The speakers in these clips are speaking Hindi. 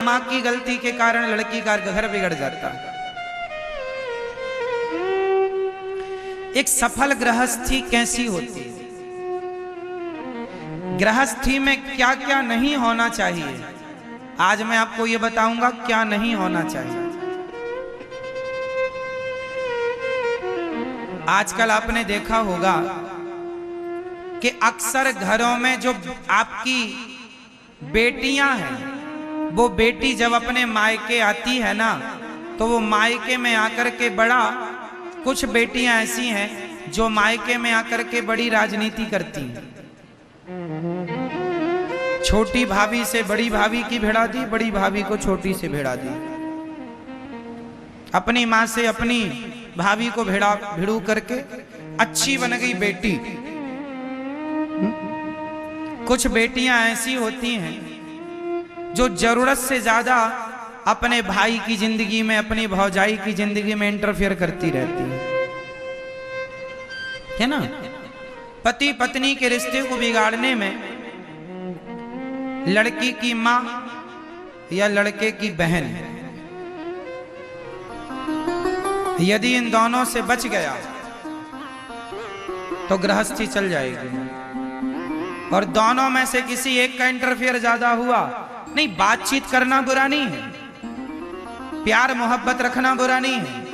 माँ की गलती के कारण लड़की का घर बिगड़ जाता है। एक सफल गृहस्थी कैसी होती है, गृहस्थी में क्या क्या नहीं होना चाहिए, आज मैं आपको ये बताऊंगा क्या नहीं होना चाहिए। आजकल आपने देखा होगा कि अक्सर घरों में जो आपकी बेटियां हैं, वो बेटी जब अपने मायके आती है ना, तो वो मायके में आकर के बड़ा, कुछ बेटियां ऐसी हैं जो मायके में आकर के बड़ी राजनीति करती हैं। छोटी भाभी से बड़ी भाभी की भिड़ा दी, बड़ी भाभी को छोटी से भिड़ा दी, अपनी माँ से अपनी भाभी को भिड़ू करके अच्छी बन गई बेटी। कुछ बेटियां ऐसी होती हैं जो जरूरत से ज्यादा अपने भाई की जिंदगी में, अपनी भौजाई की जिंदगी में इंटरफेयर करती रहती है ना। पति पत्नी के रिश्ते को बिगाड़ने में लड़की की मां या लड़के की बहन, यदि इन दोनों से बच गया तो गृहस्थी चल जाएगी। और दोनों में से किसी एक का इंटरफेयर ज्यादा हुआ, नहीं, बातचीत करना बुरा नहीं है, प्यार मोहब्बत रखना बुरा नहीं है,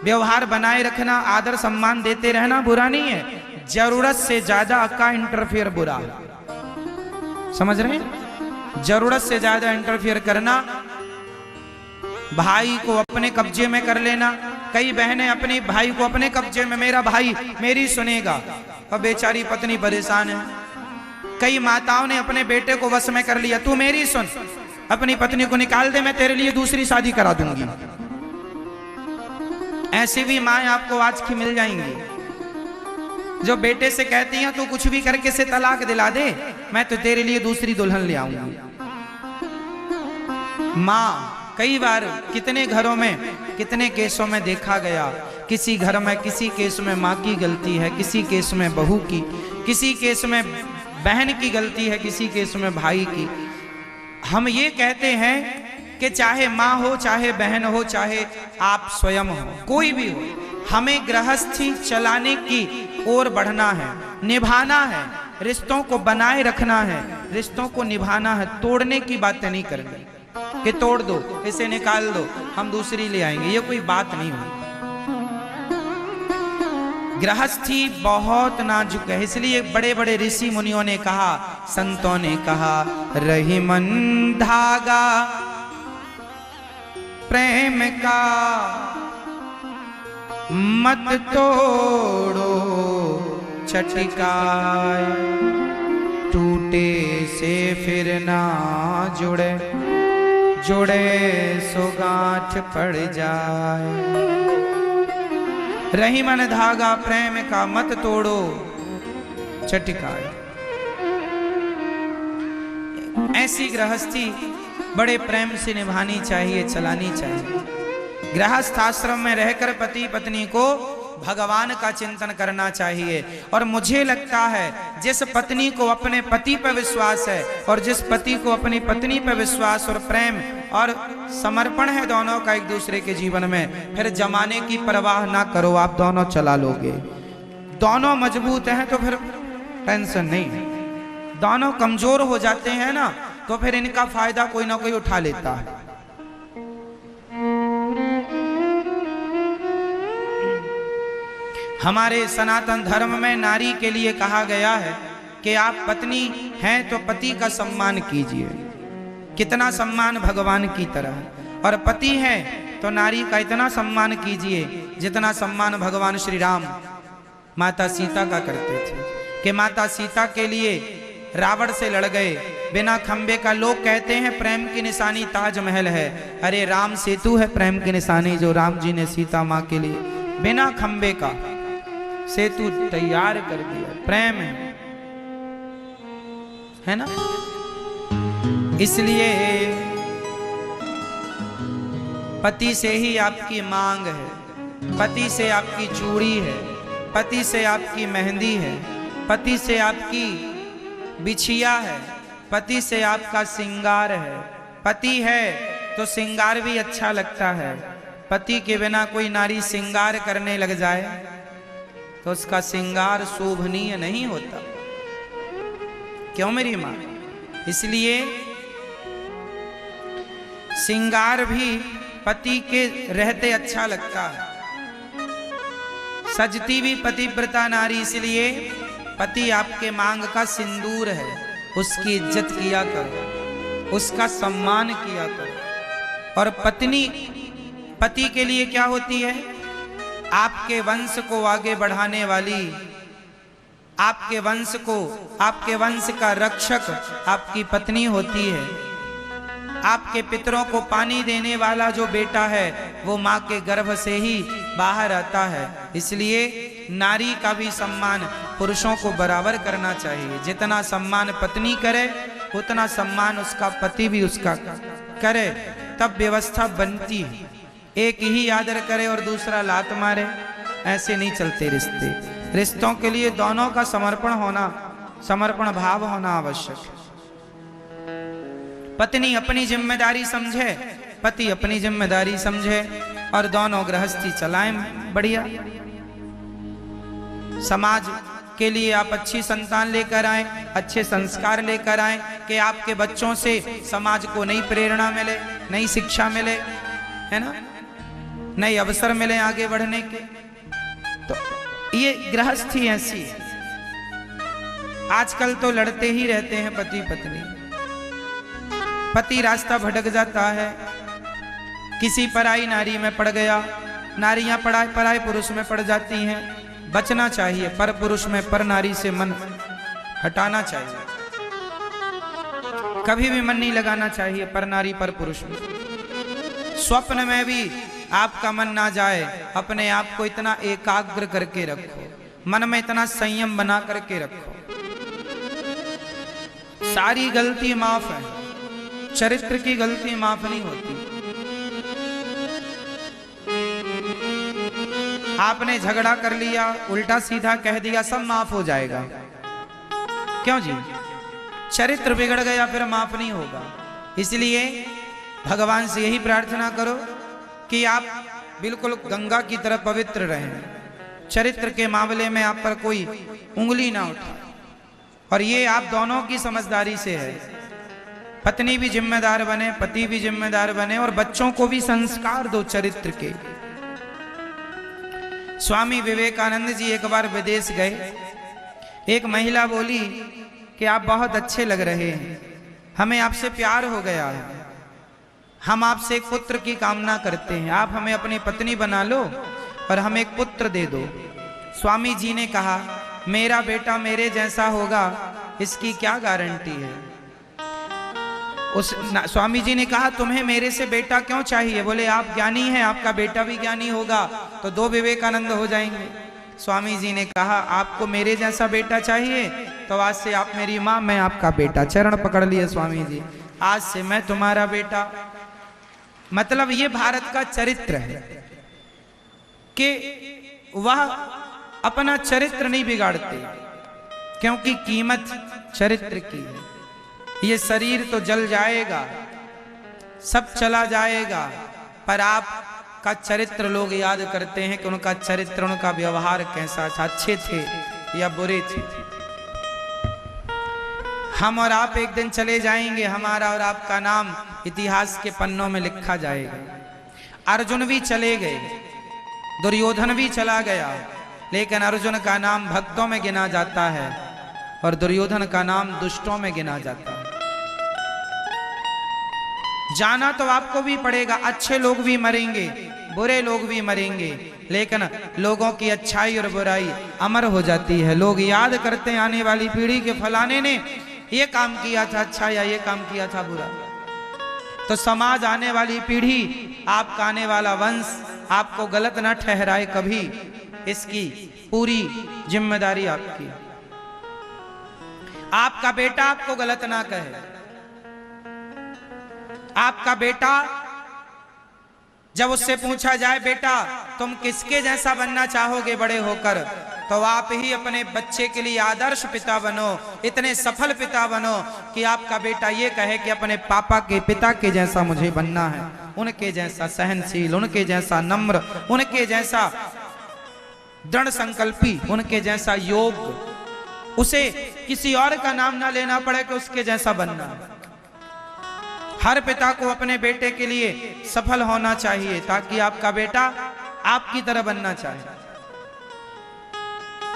व्यवहार बनाए रखना, आदर सम्मान देते रहना बुरा नहीं है, जरूरत से ज्यादा का इंटरफेयर बुरा है। समझ रहे हैं? जरूरत से ज्यादा इंटरफेयर करना, भाई को अपने कब्जे में कर लेना। कई बहनें अपने भाई को अपने कब्जे में, मेरा भाई मेरी सुनेगा, और बेचारी पत्नी परेशान है। कई माताओं ने अपने बेटे को वश में कर लिया, तू मेरी सुन, अपनी पत्नी को निकाल दे, मैं तेरे लिए दूसरी शादी करा दूंगी। ऐसी भी माएं आपको आज की मिल जाएंगी जो बेटे से कहती हैं तू कुछ भी करके से तलाक दिला दे, मैं तो तेरे लिए दूसरी दुल्हन ले आऊंगी। माँ कई बार कितने घरों में, कितने केसों में देखा गया, किसी घर में किसी केस में माँ की गलती है, किसी केस में बहू की, किसी केस में बहन की गलती है, किसी केस में भाई की। हम ये कहते हैं कि चाहे माँ हो, चाहे बहन हो, चाहे आप स्वयं हो, कोई भी हो, हमें गृहस्थी चलाने की ओर बढ़ना है, निभाना है, रिश्तों को बनाए रखना है, रिश्तों को निभाना है। तोड़ने की बातें नहीं करनी कि तोड़ दो, इसे निकाल दो, हम दूसरी ले आएंगे, ये कोई बात नहीं हुई। गृहस्थी बहुत नाजुक है, इसलिए बड़े बड़े ऋषि मुनियों ने कहा, संतों ने कहा, रही मन धागा प्रेम का मत तोड़ो छटकाए, टूटे से फिर ना जुड़े, जुड़े सो गांठ पड़ जाए। रही मन धागा प्रेम का मत तोड़ो छटकाए। ऐसी गृहस्थी बड़े प्रेम से निभानी चाहिए, चलानी चाहिए। गृहस्थ आश्रम में रहकर पति पत्नी को भगवान का चिंतन करना चाहिए। और मुझे लगता है जिस पत्नी को अपने पति पर विश्वास है और जिस पति को अपनी पत्नी पर विश्वास और प्रेम और समर्पण है दोनों का एक दूसरे के जीवन में, फिर जमाने की परवाह ना करो, आप दोनों चला लोगे। दोनों मजबूत हैं तो फिर टेंशन नहीं। दोनों कमजोर हो जाते हैं ना, तो फिर इनका फायदा कोई ना कोई उठा लेता है। हमारे सनातन धर्म में नारी के लिए कहा गया है कि आप पत्नी हैं तो पति का सम्मान कीजिए, कितना सम्मान भगवान की तरह। और पति है तो नारी का इतना सम्मान कीजिए जितना सम्मान भगवान श्री राम माता सीता का करते थे। कि माता सीता के लिए रावण से लड़ गए बिना खंबे का। लोग कहते हैं प्रेम की निशानी ताजमहल है, अरे राम सेतु है प्रेम की निशानी, जो राम जी ने सीता माँ के लिए बिना खंबे का सेतु तैयार कर दिया। प्रेम है ना। इसलिए पति से ही आपकी मांग है, पति से आपकी चूड़ी है, पति से आपकी मेहंदी है, पति से आपकी बिछिया है, पति से आपका श्रृंगार है, पति है तो श्रृंगार भी अच्छा लगता है। पति के बिना कोई नारी श्रृंगार करने लग जाए तो उसका श्रृंगार शोभनीय नहीं होता। क्यों मेरी मां? इसलिए श्रृंगार भी पति के रहते अच्छा लगता है। सजती भी पतिव्रता नारी, इसलिए पति आपके मांग का सिंदूर है, उसकी इज्जत किया करो, उसका सम्मान किया करो। और पत्नी पति के लिए क्या होती है? आपके वंश को आगे बढ़ाने वाली, आपके वंश का रक्षक आपकी पत्नी होती है। आपके पितरों को पानी देने वाला जो बेटा है वो माँ के गर्भ से ही बाहर आता है। इसलिए नारी का भी सम्मान पुरुषों को बराबर करना चाहिए। जितना सम्मान पत्नी करे उतना सम्मान उसका पति भी उसका करे, तब व्यवस्था बनती है। एक ही आदर करे और दूसरा लात मारे, ऐसे नहीं चलते रिश्ते। रिश्तों के लिए दोनों का समर्पण भाव होना आवश्यक है। पत्नी अपनी जिम्मेदारी समझे, पति अपनी जिम्मेदारी समझे और दोनों गृहस्थी चलाएं बढ़िया। समाज के लिए आप अच्छी संतान लेकर आए, अच्छे संस्कार लेकर आए कि आपके बच्चों से समाज को नई प्रेरणा मिले, नई शिक्षा मिले, है ना, नए अवसर मिले आगे बढ़ने के। तो ये गृहस्थी ऐसी है। आजकल तो लड़ते ही रहते हैं पति पत्नी। पति रास्ता भटक जाता है, किसी पराई नारी में पड़ गया, नारियां पराई पुरुष में पड़ जाती हैं। बचना चाहिए, पर पुरुष में पर नारी से मन हटाना चाहिए। कभी भी मन नहीं लगाना चाहिए पर नारी पर पुरुष में। स्वप्न में भी आपका मन ना जाए, अपने आप को इतना एकाग्र करके रखो, मन में इतना संयम बना करके रखो। सारी गलती माफ है, चरित्र की गलती माफ नहीं होती। आपने झगड़ा कर लिया, उल्टा सीधा कह दिया, सब माफ हो जाएगा। क्यों जी? चरित्र बिगड़ गया फिर माफ नहीं होगा। इसलिए भगवान से यही प्रार्थना करो कि आप बिल्कुल गंगा की तरह पवित्र रहें, चरित्र के मामले में आप पर कोई उंगली ना उठाए। और ये आप दोनों की समझदारी से है। पत्नी भी जिम्मेदार बने, पति भी जिम्मेदार बने और बच्चों को भी संस्कार दो चरित्र के। स्वामी विवेकानंद जी एक बार विदेश गए। एक महिला बोली कि आप बहुत अच्छे लग रहे हैं, हमें आपसे प्यार हो गया है, हम आपसे एक पुत्र की कामना करते हैं, आप हमें अपनी पत्नी बना लो और हमें एक पुत्र दे दो। स्वामी जी ने कहा, मेरा बेटा मेरे जैसा होगा इसकी क्या गारंटी है? स्वामी जी ने कहा, तुम्हें मेरे से बेटा क्यों चाहिए? बोले, आप ज्ञानी हैं, आपका बेटा भी ज्ञानी होगा तो दो विवेकानंद हो जाएंगे। स्वामी जी ने कहा, आपको मेरे जैसा बेटा चाहिए तो आज से आप मेरी माँ, मैं आपका बेटा। चरण पकड़ लिए स्वामी जी, आज से मैं तुम्हारा बेटा। मतलब ये भारत का चरित्र है कि वह अपना चरित्र नहीं बिगाड़ते, क्योंकि कीमत चरित्र की है। ये शरीर तो जल जाएगा, सब चला जाएगा, पर आपका चरित्र लोग याद करते हैं कि उनका चरित्र, उनका व्यवहार कैसा था, अच्छे थे या बुरे थे। हम और आप एक दिन चले जाएंगे, हमारा और आपका नाम इतिहास के पन्नों में लिखा जाएगा। अर्जुन भी चले गए, दुर्योधन भी चला गया, लेकिन अर्जुन का नाम भक्तों में गिना जाता है और दुर्योधन का नाम दुष्टों में गिना जाता है। जाना तो आपको भी पड़ेगा, अच्छे लोग भी मरेंगे, बुरे लोग भी मरेंगे, लेकिन लोगों की अच्छाई और बुराई अमर हो जाती है। लोग याद करते हैं आने वाली पीढ़ी के फलाने ने ये काम किया था अच्छा या ये काम किया था बुरा। तो समाज, आने वाली पीढ़ी, आपका आने वाला वंश आपको गलत ना ठहराए कभी, इसकी पूरी जिम्मेदारी आपकी। आपका बेटा आपको गलत ना कहे। आपका बेटा जब उससे पूछा जाए, बेटा तुम किसके जैसा बनना चाहोगे बड़े होकर, तो आप ही अपने बच्चे के लिए आदर्श पिता बनो, इतने सफल पिता बनो कि आपका बेटा ये कहे कि अपने पापा के पिता के जैसा मुझे बनना है, उनके जैसा सहनशील, उनके जैसा नम्र, उनके जैसा दृढ़ संकल्पी, उनके जैसा योग, उसे किसी और का नाम ना लेना पड़े कि उसके जैसा बनना है। हर पिता को अपने बेटे के लिए सफल होना चाहिए ताकि आपका बेटा आपकी तरह बनना चाहे।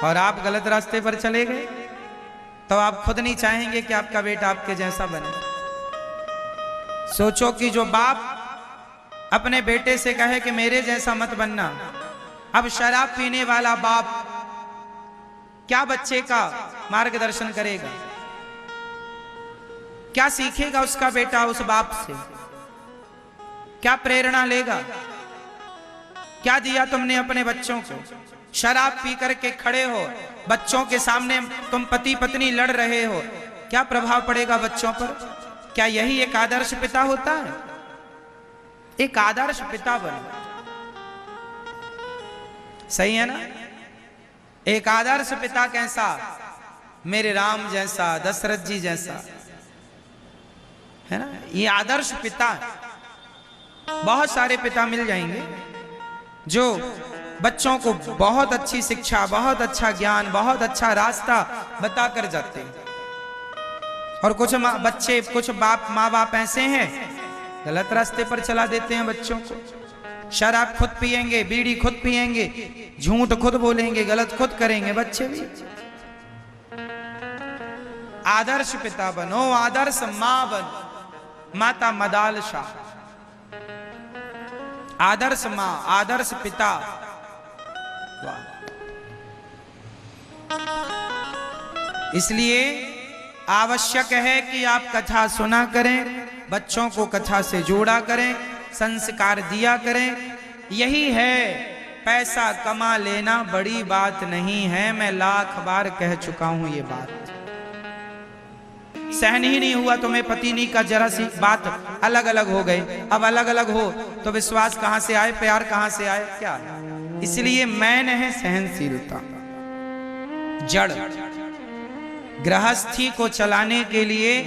और आप गलत रास्ते पर चले गए तो आप खुद नहीं चाहेंगे कि आपका बेटा आपके जैसा बने। सोचो कि जो बाप अपने बेटे से कहे कि मेरे जैसा मत बनना, अब शराब पीने वाला बाप क्या बच्चे का मार्गदर्शन करेगा? क्या सीखेगा उसका बेटा उस बाप से? क्या प्रेरणा लेगा? क्या दिया तुमने अपने बच्चों को? शराब पी करके खड़े हो, बच्चों के सामने तुम पति पत्नी लड़ रहे हो, क्या प्रभाव पड़ेगा बच्चों पर? क्या यही एक आदर्श पिता होता है? एक आदर्श पिता बनो, सही है ना? एक आदर्श पिता कैसा? मेरे राम जैसा, दशरथ जी जैसा, है ना? ये आदर्श पिता है। बहुत सारे पिता मिल जाएंगे जो बच्चों को बहुत अच्छी शिक्षा, बहुत अच्छा ज्ञान, बहुत अच्छा रास्ता बता कर जाते हैं। और कुछ बच्चे, कुछ माँ बाप ऐसे हैं गलत रास्ते पर चला देते हैं बच्चों को। शराब खुद पिएंगे, बीड़ी खुद पिएंगे, झूठ खुद बोलेंगे, गलत खुद करेंगे बच्चे भी। आदर्श पिता बनो, आदर्श माँ बनो। माता मदाल शाह, आदर्श माँ, आदर्श पिता। इसलिए आवश्यक है कि आप कथा सुना करें, बच्चों को कथा से जोड़ा करें, संस्कार दिया करें। यही है, पैसा कमा लेना बड़ी बात नहीं है। मैं लाख बार कह चुका हूं ये बात। सहन ही नहीं हुआ तुम्हें पत्नी का, जरा सी बात अलग अलग हो गई, अब अलग अलग हो तो विश्वास कहां से आए, प्यार कहां से आए, क्या? इसलिए मैन है सहनशीलता। जड़ गृहस्थी को चलाने के लिए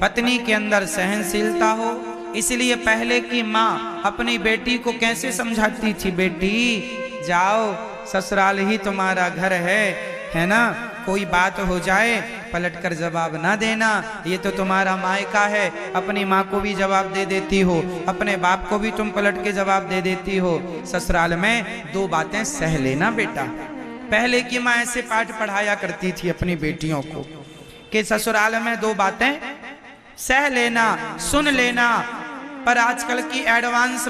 पत्नी के अंदर सहनशीलता हो। इसलिए पहले की माँ अपनी बेटी को कैसे समझाती थी? बेटी जाओ, ससुराल ही तुम्हारा घर है ना? कोई बात हो जाए पलटकर जवाब ना देना, ये तो तुम्हारा मायका है। अपनी माँ को भी जवाब दे देती हो, अपने बाप को भी तुम पलट के जवाब दे देती हो। ससुराल में दो बातें सह लेना बेटा। पहले की माँ ऐसे पाठ पढ़ाया करती थी अपनी बेटियों को कि ससुराल में दो बातें सह लेना, सुन लेना। पर आजकल की एडवांस